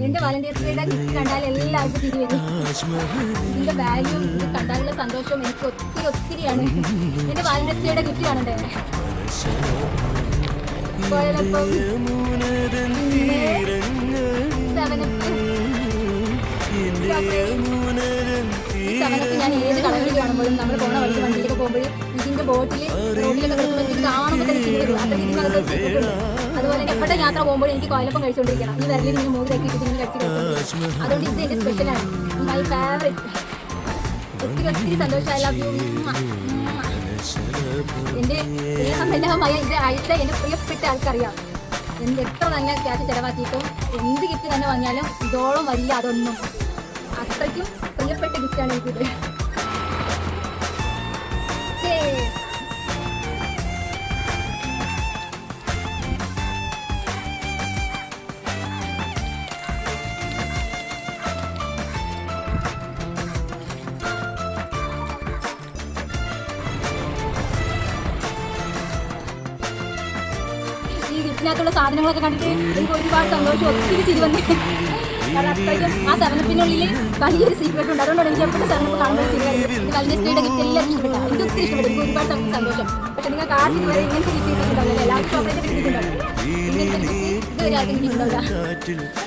എന്റെ വാലന്റൈൻസ് ഡേയുടെ ഗിഫ്റ്റ് കണ്ടാൽ എല്ലാവർക്കും തിരി വരും. ഇതിന്റെ വാല്യൂ ഇത് കണ്ടാലുള്ള സന്തോഷവും എനിക്ക് ഒത്തിരി ഒത്തിരിയാണ്. എന്റെ വാലന്റൈൻസ് ഡേയുടെ ഗിഫ്റ്റ് കാണണ്ടേ? കോയലപ്പം, സെവനപ്പ് ഞാൻ ഏത് കടകളിൽ കാണുമ്പോഴും നമ്മൾ പോകുന്ന വഴിക്ക് വണ്ടിയിലൊക്കെ പോകുമ്പോഴും ഇതിന്റെ ബോട്ടിൽ റോഡിലൊക്കെ കിടക്കുമ്പോൾ എനിക്ക് കാണുമ്പോൾ തന്നെ ചിരി വരും. അത്ര ഇതിനകത്ത്. അതുപോലെ എപ്പോഴും യാത്ര പോകുമ്പോൾ എനിക്ക് കോയലപ്പം കഴിച്ചുകൊണ്ടിരിക്കണം. ഈ വിരലിൽ ഇങ്ങനെ മൂന്നിലാക്കി ഇങ്ങനെ കഴിച്ചു. അതുകൊണ്ട് ഇത് എന്റെ സ്പെഷ്യലാണ്, മൈ ഫേവറേറ്റ്. ഒത്തിരി ഒത്തിരി സന്തോഷം. I love you. എന്റെ സ്നേഹമെല്ലാമായ ഇത് അയച്ച എന്റെ പ്രിയപ്പെട്ട ആൾക്കറിയാം. എത്ര നല്ല ക്യാഷ് ചിലവാക്കിയിട്ടും എന്ത് ഗിഫ്റ്റ് തന്നെ വാങ്ങിയാലും ഇതോളം വലിയ അതൊന്നും. അത്രയ്ക്കും പ്രിയപ്പെട്ട ഗിഫ്റ്റാണ് എനിക്കിത്. ഈ ഗിഫ്റ്റിനകത്തുള്ള സാധനങ്ങളൊക്കെ കണ്ടിട്ട് എനിക്ക് ഒരുപാട് സന്തോഷം, ഒത്തിരി ചിരി വന്നു. കാരണം അത്രയ്ക്കും ആ സെവനപ്പിനുള്ളിൽ വലിയൊരു സീക്രട്ട് ഉണ്ട്. അതുകൊണ്ടാണ് എനിക്ക് എപ്പോഴും സെവനപ്പ് കാണുമ്പോൾ ചിരി വരുന്നത്. വാലന്റൈൻസ് ഡേയുടെ ഗിഫ്റ്റ് എല്ലാവർക്കും ഇഷ്ടപ്പെട്ടു. എനിക്ക് ഒത്തിരി ഇഷ്ടപ്പെട്ടു. എനിക്ക് ഒരുപാട് സന്തോഷം. പക്ഷെ നിങ്ങൾക്ക് ആർക്കും വരെ ഇങ്ങനത്തെ ഗിഫ്റ്റ് കിട്ടിയിട്ടുണ്ടാവില്ല. എല്ലാവർക്കും ചോക്ലേറ്റ് കിട്ടിയിട്ടുണ്ടാവില്ല. ഇങ്ങനത്തെ ഗിഫ്റ്റ് ഇതുവരെ ആർക്കും കിട്ടിയിട്ടുണ്ടാവില്ല.